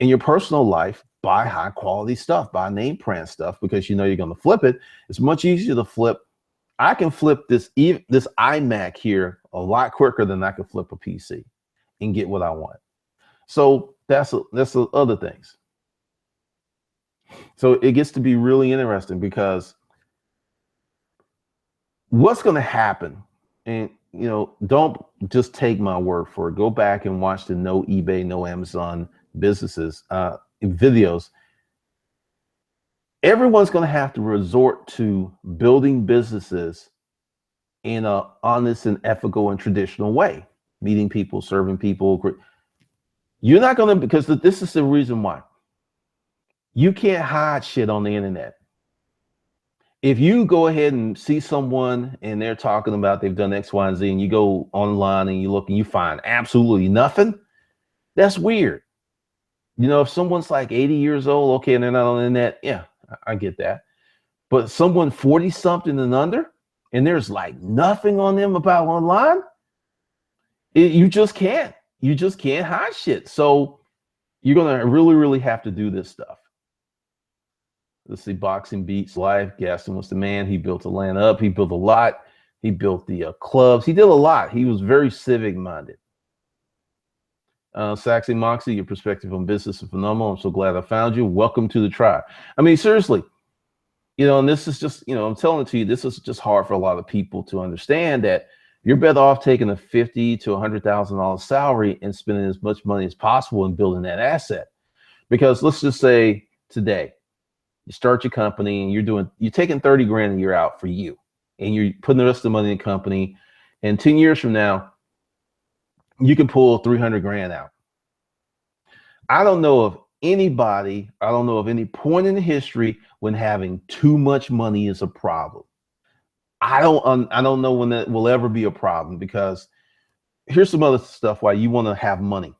in your personal life, buy high quality stuff, buy name brand stuff, because you're going to flip it. It's much easier to flip. I can flip this iMac here a lot quicker than I can flip a PC and get what I want. So that's the other things. So it gets to be really interesting because what's going to happen, and don't just take my word for it. Go back and watch the no eBay, no Amazon businesses videos. Everyone's going to have to resort to building businesses in a honest and ethical and traditional way, meeting people, serving people. You're not going to, because this is the reason why. You can't hide shit on the internet. If you go ahead and see someone and they're talking about they've done X, Y, and Z, and you go online and you look and you find absolutely nothing, that's weird. If someone's like 80 years old, okay, and they're not on the internet, yeah, I get that. But someone 40 something and under, and there's like nothing on them about online, you just can't hide shit. So you're going to really, really have to do this stuff. Let's see, Boxing Beats Live. Gaston was the man. He built Atlanta up. He built a lot. He built the clubs. He did a lot. He was very civic minded. Saxy Moxie, your perspective on business is phenomenal. I'm so glad I found you. Welcome to the tribe. I mean, seriously, and this is just, I'm telling it to you, this is just hard for a lot of people to understand that you're better off taking a $50,000 to $100,000 salary and spending as much money as possible in building that asset. Because let's just say today, you start your company and you're taking 30 grand a year out for you, and you're putting the rest of the money in the company. And 10 years from now, you can pull 300 grand out. I don't know of any point in history when having too much money is a problem. I don't know when that will ever be a problem, because here's some other stuff why you want to have money.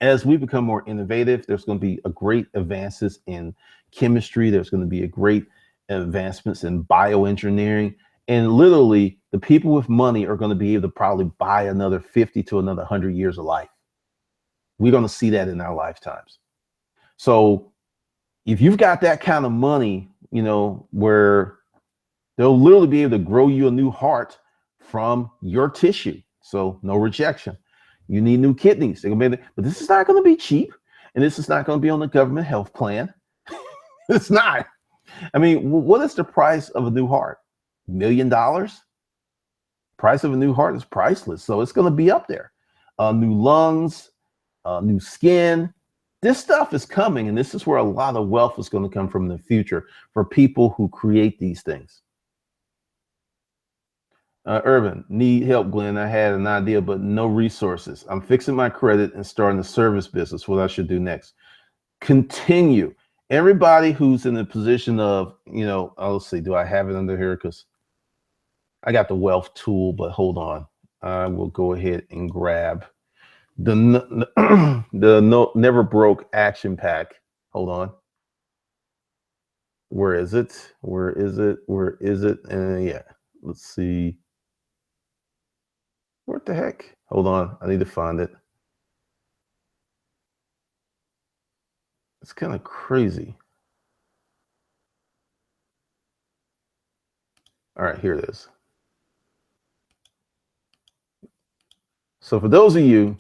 As we become more innovative, there's going to be a great advances in chemistry. There's going to be a great advancements in bioengineering. And literally, the people with money are going to be able to probably buy another 50 to another 100 years of life. We're going to see that in our lifetimes. So if you've got that kind of money, where they'll literally be able to grow you a new heart from your tissue. So no rejection. You need new kidneys. But this is not going to be cheap. And this is not going to be on the government health plan. It's not. I mean, what is the price of a new heart? $1 million? Price of a new heart is priceless. So it's going to be up there. New lungs, new skin. This stuff is coming. And this is where a lot of wealth is going to come from in the future for people who create these things. Irvin, need help, Glenn. I had an idea, but no resources. I'm fixing my credit and starting a service business. What I should do next? Continue. Everybody who's in the position of, let's see, do I have it under here? Because I got the wealth tool, but hold on. I will go ahead and grab the Never Broke Action Pack. Hold on. Where is it? Yeah. Let's see. What the heck? Hold on. I need to find it. It's kind of crazy. All right, here it is. So for those of you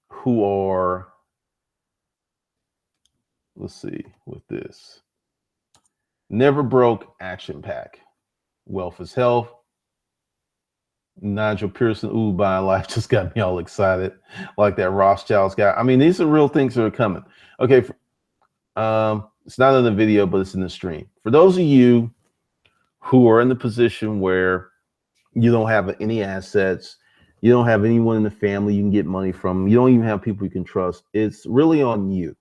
who are, let's see, with this, never broke action pack. Wealth is health. Nigel Pearson, ooh, buying life just got me all excited, like that Rothschild's guy. I mean, these are real things that are coming. Okay, it's not in the video, but it's in the stream. For those of you who are in the position where you don't have any assets, you don't have anyone in the family you can get money from, you don't even have people you can trust, it's really on you.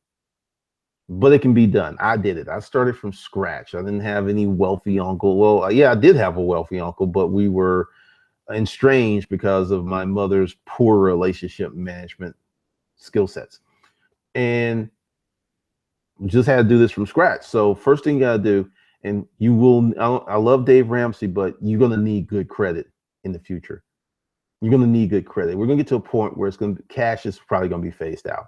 But it can be done. I did it. I started from scratch. I didn't have any wealthy uncle. Well, yeah, I did have a wealthy uncle, but we were estranged because of my mother's poor relationship management skill sets. And just had to do this from scratch. So first thing you got to do, and you will, I love Dave Ramsey, but you're going to need good credit in the future. You're going to need good credit. We're going to get to a point where it's going to, cash is probably going to be phased out.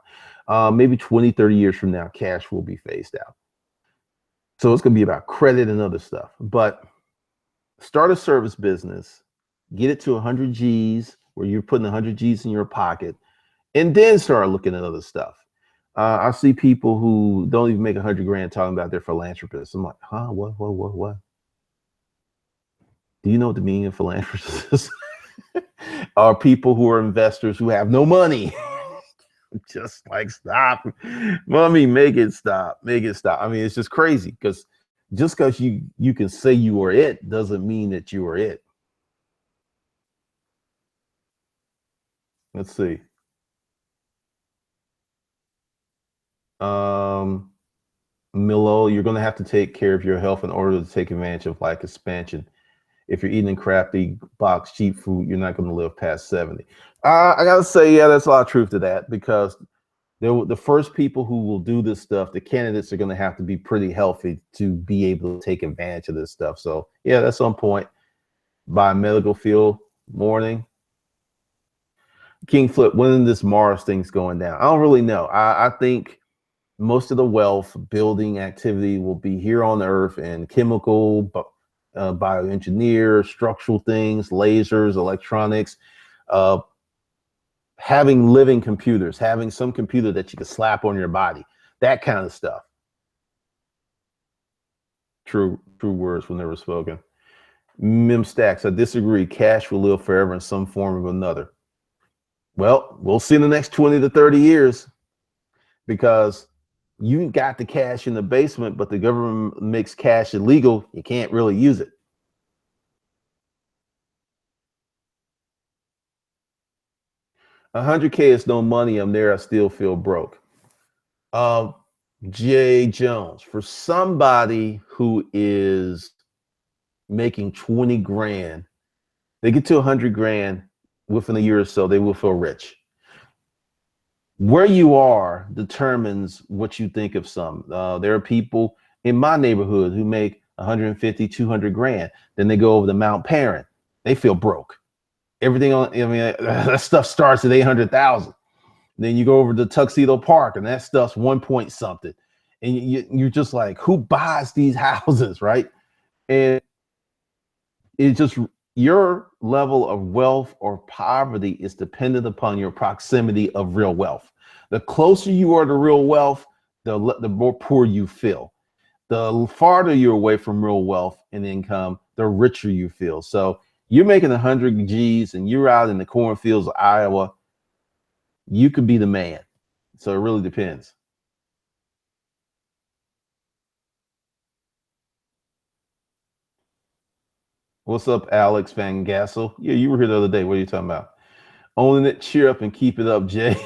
Maybe 20, 30 years from now, cash will be phased out. So it's going to be about credit and other stuff. But start a service business, get it to 100 G's, where you're putting 100 G's in your pocket, and then start looking at other stuff. I see people who don't even make 100 grand talking about their philanthropists. I'm like, huh? What? Do you know what the meaning of philanthropist is? Are people who are investors who have no money. Just like, stop, mommy, make it stop. I mean, it's just crazy, because just because you can say you are it doesn't mean that you are it. Let's see. Milo, you're going to have to take care of your health in order to take advantage of life expansion. If you're eating crappy box cheap food, you're not going to live past 70. I gotta say, yeah, there's a lot of truth to that, because the first people who will do this stuff, the candidates, are going to have to be pretty healthy to be able to take advantage of this stuff. So yeah, that's on point. Biomedical field, morning. King Flip, when this Mars thing's going down? I don't really know. I think most of the wealth building activity will be here on Earth, and chemical, bioengineer, structural things, lasers, electronics, having living computers, having some computer that you can slap on your body, that kind of stuff. True words when they were spoken. Mim Stacks, I disagree. Cash will live forever in some form or another. Well, we'll see in the next 20 to 30 years, because you got the cash in the basement, but the government makes cash illegal. You can't really use it. $100K is no money. I'm there. I still feel broke. Jay Jones, for somebody who is making 20 grand, they get to 100 grand within a year or so, they will feel rich. Where you are determines what you think of some. There are people in my neighborhood who make 150, 200 grand. Then they go over to Mount Perrin. They feel broke. Everything on, I mean, that stuff starts at 800,000. Then you go over to Tuxedo Park, and that stuff's 1 point something. And you're just like, who buys these houses, right? And it's just, your level of wealth or poverty is dependent upon your proximity of real wealth. The closer you are to real wealth, the more poor you feel. The farther you're away from real wealth and income, the richer you feel. So you're making 100 G's and you're out in the cornfields of Iowa, you could be the man. So it really depends. What's up, Alex Van Gassel? Yeah, you were here the other day. What are you talking about? Owning it, cheer up and keep it up, Jay.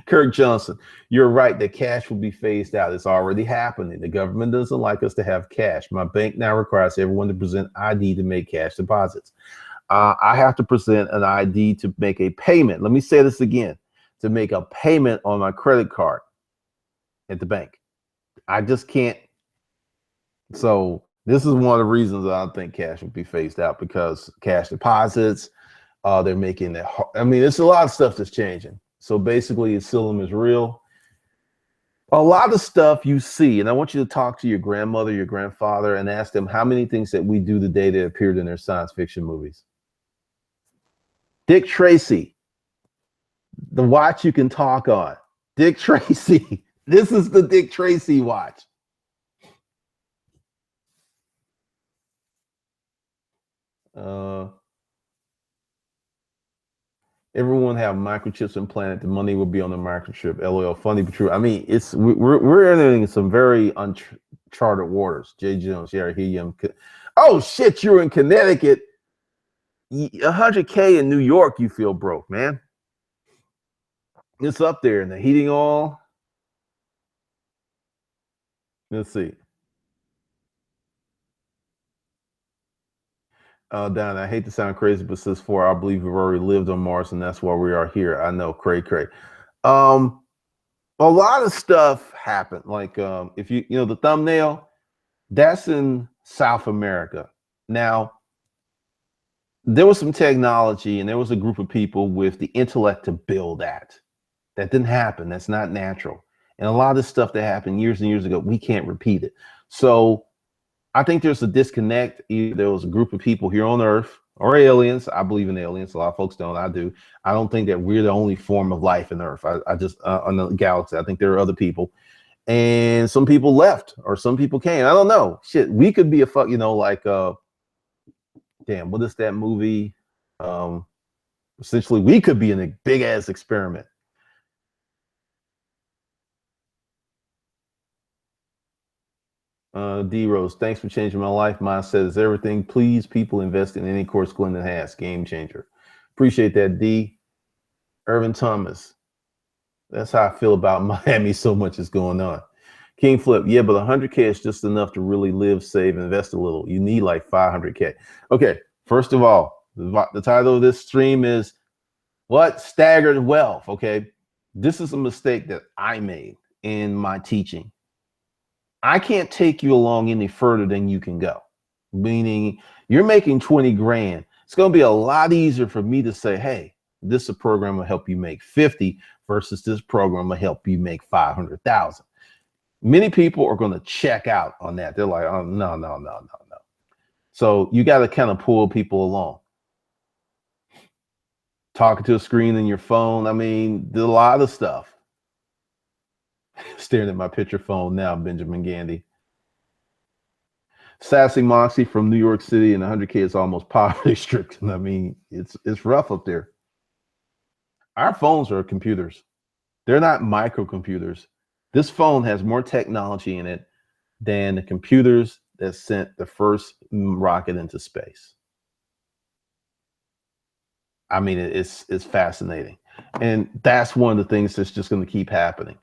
Kirk Johnson, you're right. The cash will be phased out. It's already happening. The government doesn't like us to have cash. My bank now requires everyone to present ID to make cash deposits. I have to present an ID to make a payment. Let me say this again: to make a payment on my credit card at the bank. I just can't. So This is one of the reasons I think cash will be phased out, because cash deposits, they're making that. I mean, it's a lot of stuff that's changing. So basically, asylum is real. A lot of stuff you see, and I want you to talk to your grandmother, your grandfather, and ask them how many things that we do today that appeared in their science fiction movies. Dick Tracy, the watch you can talk on. Dick Tracy. This is the Dick Tracy watch. Uh, Everyone have microchips implanted. The money will be on the microchip. LOL. Funny but true. I mean, we're entering some very uncharted waters. Jay Jones, yeah, helium. Oh shit, you're in Connecticut. 100K in New York, you feel broke, man. It's up there in the heating oil. Let's see. Don, I hate to sound crazy, but since four, I believe we've already lived on Mars, and that's why we are here. I know, cray. Um, a lot of stuff happened. Like, if you know the thumbnail, that's in South America. Now, there was some technology, and there was a group of people with the intellect to build that. That didn't happen. That's not natural. And a lot of this stuff that happened years and years ago, we can't repeat it. So I think there's a disconnect. Either there was a group of people here on Earth or aliens. I believe in aliens. A lot of folks don't. I do. I don't think that we're the only form of life in Earth. I just on the galaxy. I think there are other people, and some people left or some people came. I don't know. Shit, we could be a fuck. You know, like damn. What is that movie? Essentially, we could be in a big ass experiment. D Rose, thanks for changing my life. Mindset is everything. Please, people, invest in any course Glendon has. Game changer. Appreciate that, D. Irvin Thomas. That's how I feel about Miami. So much is going on. King Flip, yeah, but 100K is just enough to really live, save, invest a little. You need like 500K. Okay, first of all, the title of this stream is what? Staggered wealth. Okay, this is a mistake that I made in my teaching. I can't take you along any further than you can go. Meaning you're making 20 grand. It's going to be a lot easier for me to say, hey, this program will help you make 50 versus this program will help you make 500,000. Many people are going to check out on that. They're like, oh, no. So you got to kind of pull people along. Talking to a screen in your phone. I mean, there's a lot of stuff. Staring at my picture phone now, Benjamin Gandy. Sassy Moxie from New York City, and 100K is almost poverty stricken. I mean, it's rough up there. Our phones are computers. They're not microcomputers. This phone has more technology in it than the computers that sent the first rocket into space. I mean, it's fascinating. And that's one of the things that's just going to keep happening.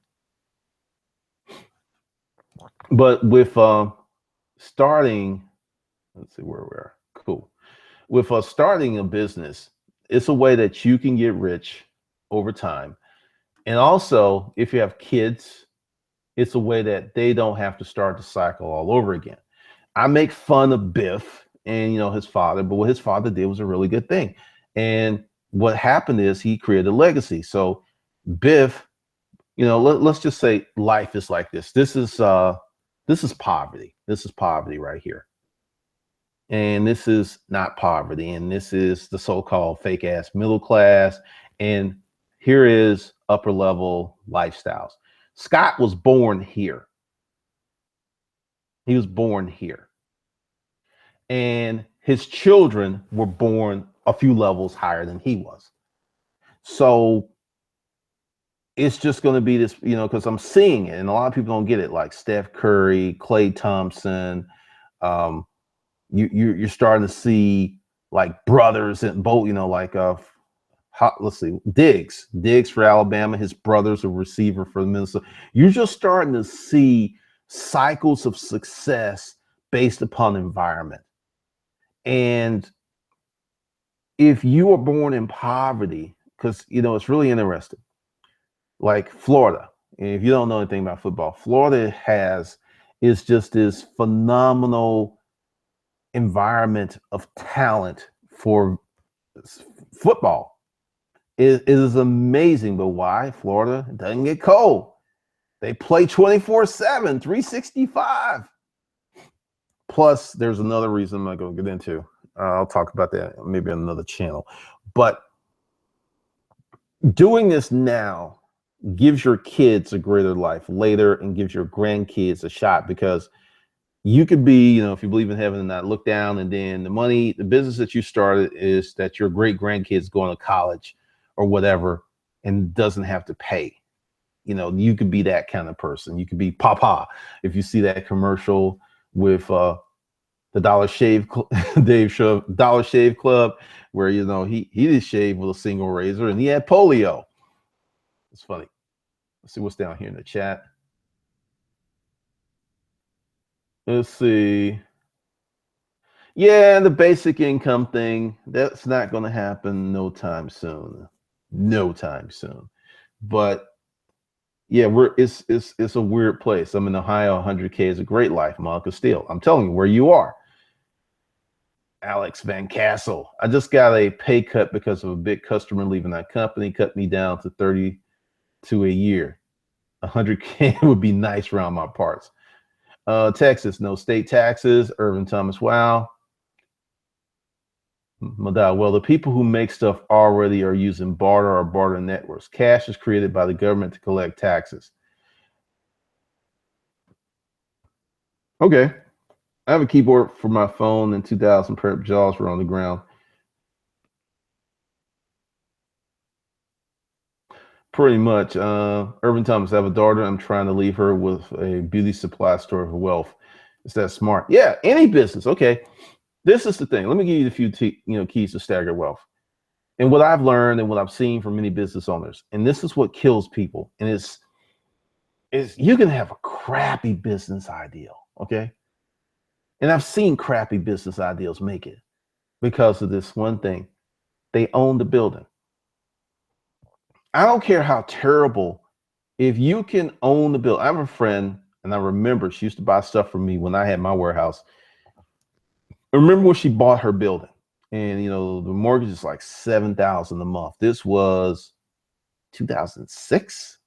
But with starting, let's see where we are. Cool. With starting a business, it's a way that you can get rich over time. And also, if you have kids, it's a way that they don't have to start the cycle all over again. I make fun of Biff and, you know, his father, but what his father did was a really good thing. And what happened is he created a legacy. So Biff, you know, let's just say life is like this. This is poverty. This is poverty right here. And this is not poverty. And this is the so-called fake ass middle class. And here is upper level lifestyles. Scott was born here. He was born here. And his children were born a few levels higher than he was. So it's just going to be this, you know, because I'm seeing it and a lot of people don't get it, like Steph Curry, Klay Thompson. You're starting to see like brothers and both, you know, like let's see, Diggs for Alabama. His brother's a receiver for the Minnesota. You're just starting to see cycles of success based upon environment. And if you were born in poverty, because, you know, it's really interesting. Like Florida, and if you don't know anything about football, Florida is just this phenomenal environment of talent for football. It is amazing. But why? Florida doesn't get cold. They play 24/7, 365. Plus, there's another reason I'm not going to get into. I'll talk about that maybe on another channel. But doing this now gives your kids a greater life later and gives your grandkids a shot, because you could be, if you believe in heaven and not, look down, and then the business that you started is that your great grandkids going to college or whatever and doesn't have to pay. You could be that kind of person. You could be Papa. If you see that commercial with the Dollar Shave Dollar Shave Club, where he did shave with a single razor and he had polio. It's funny. Let's see what's down here in the chat. Let's see. Yeah, the basic income thing, that's not going to happen no time soon. No time soon. But yeah, it's a weird place. I'm in Ohio. 100K is a great life, Monica Steele. I'm telling you where you are. Alex Van Castle. I just got a pay cut because of a big customer leaving that company. Cut me down to 32 a year. 100K would be nice around my parts. Texas, no state taxes. Irvin Thomas, wow. Madal, well, the people who make stuff already are using barter or barter networks. Cash is created by the government to collect taxes. Okay. I have a keyboard for my phone and 2,000 prep jaws were on the ground. Pretty much. Irvin Thomas, I have a daughter. I'm trying to leave her with a beauty supply store of wealth. Is that smart? Yeah, any business. Okay. This is the thing. Let me give you a few keys to staggered wealth. And what I've learned and what I've seen from many business owners, and this is what kills people, and is you can have a crappy business ideal, okay? And I've seen crappy business ideals make it because of this one thing. They own the building. I don't care how terrible, if you can own the building. I have a friend, and I remember she used to buy stuff from me when I had my warehouse. I remember when she bought her building, and the mortgage is like $7,000 a month. This was 2006.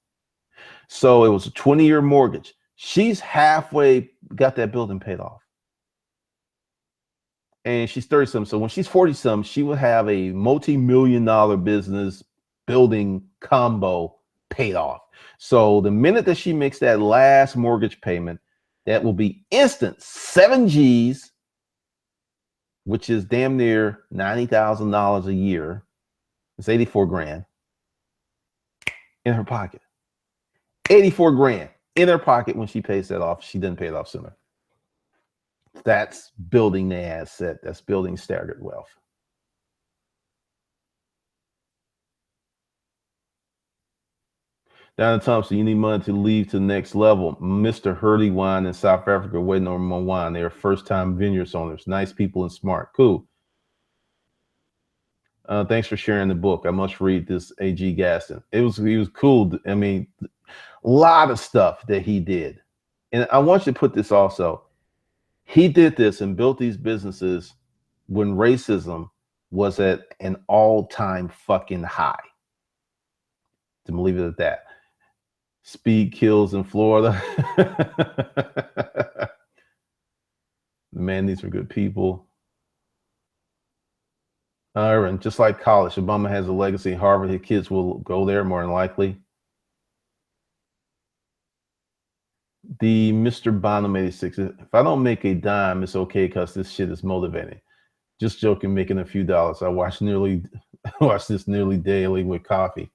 So it was a 20-year mortgage. She's halfway got that building paid off. And she's 30-something. So when she's 40-something, she will have a multi-million-dollar business building combo paid off. So the minute that she makes that last mortgage payment, that will be instant 7 G's, which is damn near $90,000 a year. It's 84 grand in her pocket. 84 grand in her pocket when she pays that off. She didn't pay it off sooner. That's building the asset. That's building staggered wealth. Down in Thompson, you need money to leave to the next level. Mr. Hurley Wine in South Africa waiting on my wine. They are first-time vineyards owners. Nice people and smart. Cool. Thanks for sharing the book. I must read this. A.G. Gaston. He was cool. I mean, a lot of stuff that he did. And I want you to put this also. He did this and built these businesses when racism was at an all-time fucking high. To leave it at that. Speed kills in Florida. Man, these are good people. And just like college, Obama has a legacy. Harvard, his kids will go there more than likely. The Mr. Bonham 86. If I don't make a dime, it's okay because this shit is motivating. Just joking, making a few dollars. I watch this nearly daily with coffee.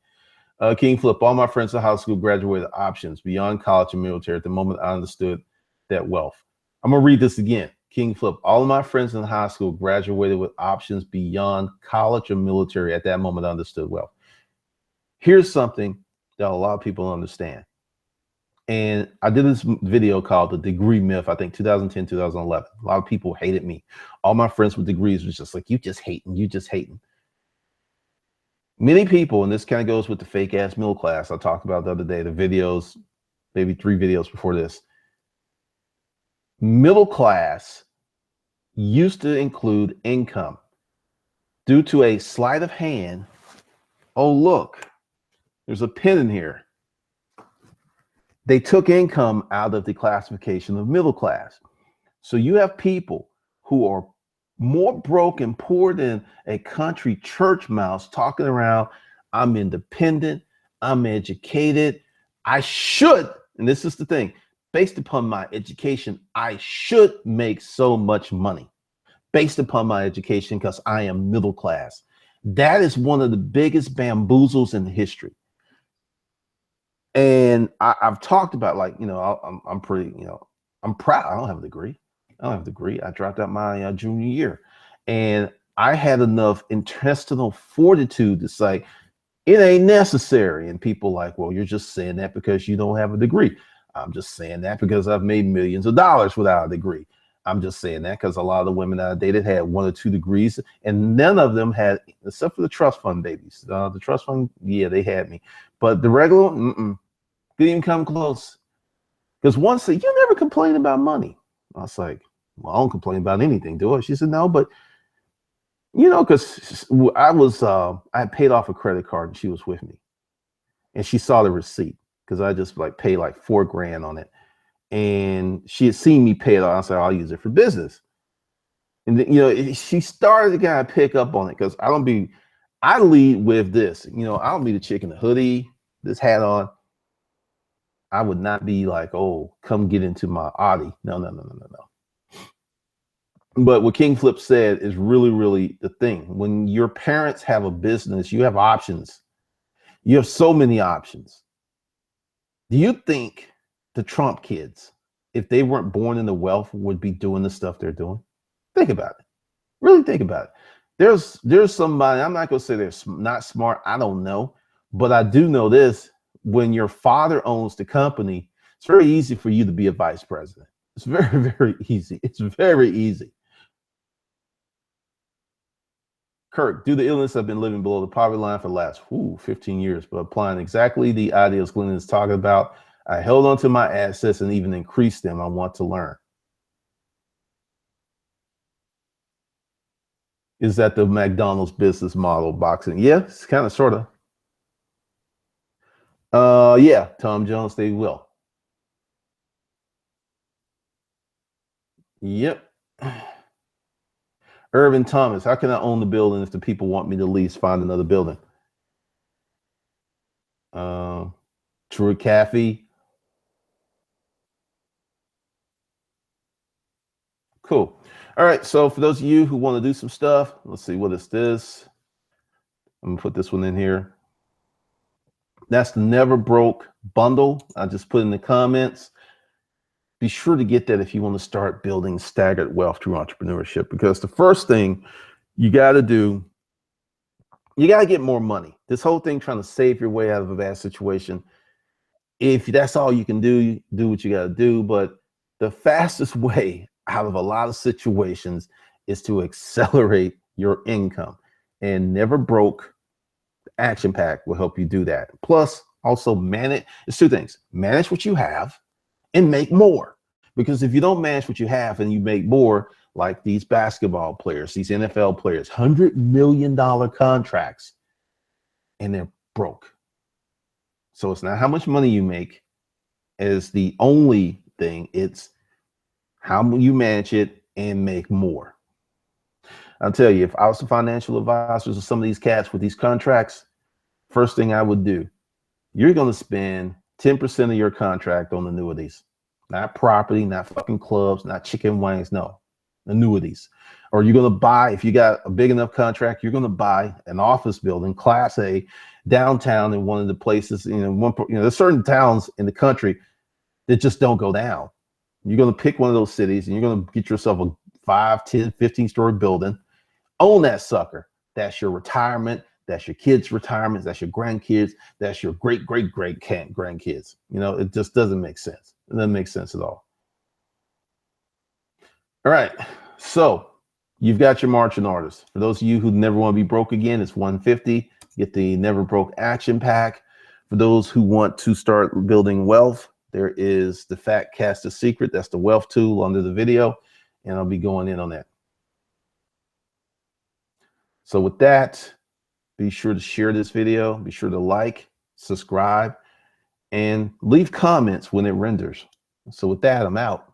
King Flip, all my friends in high school graduated options beyond college and military. At the moment, I understood that wealth. I'm going to read this again. King Flip, all of my friends in high school graduated with options beyond college or military. At that moment, I understood wealth. Here's something that a lot of people don't understand. And I did this video called The Degree Myth, I think 2010, 2011. A lot of people hated me. All my friends with degrees was just like, you just hating. Many people, and this kind of goes with the fake ass middle class I talked about the other day, the videos, maybe 3 videos before this. Middle class used to include income. Due to a sleight of hand, oh, look, there's a pin in here. They took income out of the classification of middle class. So you have people who are more broke and poor than a country church mouse talking around, I'm independent, I'm educated, I should, and this is the thing, based upon my education, I should make so much money based upon my education because I am middle class. That is one of the biggest bamboozles in history. And I've talked about, like, I'm pretty, I'm proud. I don't have a degree. I dropped out my junior year, and I had enough intestinal fortitude to say it ain't necessary. And people like, well, you're just saying that because you don't have a degree. I'm just saying that because I've made millions of dollars without a degree. I'm just saying that because a lot of the women that I dated had 1 or 2 degrees, and none of them had, except for the trust fund babies. The trust fund, yeah, they had me, but the regular, didn't even come close. Because one said, you never complain about money. I was like, well, I don't complain about anything, do I? She said, no, but because I had paid off a credit card and she was with me, and she saw the receipt because I just like paid like $4 grand on it. And she had seen me pay it off. I said, I'll use it for business. And then, she started to kind of pick up on it because I lead with this. I don't be the chick in the hoodie, this hat on. I would not be like, oh, come get into my Audi. No. But what King Flip said is really, really the thing. When your parents have a business, you have options. You have so many options. Do you think the Trump kids, if they weren't born into wealth, would be doing the stuff they're doing? Think about it. Really think about it. There's somebody, I'm not going to say they're not smart. I don't know. But I do know this. When your father owns the company, it's very easy for you to be a vice president. It's very, very easy. It's very easy. Kirk, due to illness, I've been living below the poverty line for the last 15 years, but applying exactly the ideas Glenn is talking about. I held on to my assets and even increased them. I want to learn. Is that the McDonald's business model, boxing? Yeah, it's kind of, sort of. Yeah, Tom Jones, they will. Yep. Irvin Thomas, how can I own the building if the people want me to lease, find another building? True Caffey. Cool. All right. So for those of you who want to do some stuff, let's see, what is this? I'm gonna put this one in here. That's the Never Broke bundle. I just put in the comments. Be sure to get that if you want to start building staggered wealth through entrepreneurship, because the first thing you got to do, you got to get more money. This whole thing trying to save your way out of a bad situation, if that's all you can do, do what you got to do. But the fastest way out of a lot of situations is to accelerate your income, and Never Broke Action Pack will help you do that. Plus, also manage. It's 2 things: manage what you have and make more. Because if you don't manage what you have and you make more, like these basketball players, these NFL players, $100 million contracts, and they're broke. So it's not how much money you make is the only thing. It's how you manage it and make more. I'll tell you, if I was the financial advisors of some of these cats with these contracts, first thing I would do, you're going to spend 10% of your contract on annuities, not property, not fucking clubs, not chicken wings. No, annuities. Or you're going to buy, if you got a big enough contract, you're going to buy an office building, Class A, downtown in one of the places. There's certain towns in the country that just don't go down. You're going to pick one of those cities and you're going to get yourself a 5, 10, 15-story building. Own that sucker. That's your retirement. That's your kids' retirement. That's your grandkids. That's your great grandkids. It just doesn't make sense. It doesn't make sense at all. All right. So you've got your marching orders. For those of you who never want to be broke again, it's $150. Get the Never Broke Action Pack. For those who want to start building wealth, there is the Fat Cat's the Secret. That's the wealth tool under the video. And I'll be going in on that. So with that, be sure to share this video, be sure to like, subscribe, and leave comments when it renders. So with that, I'm out.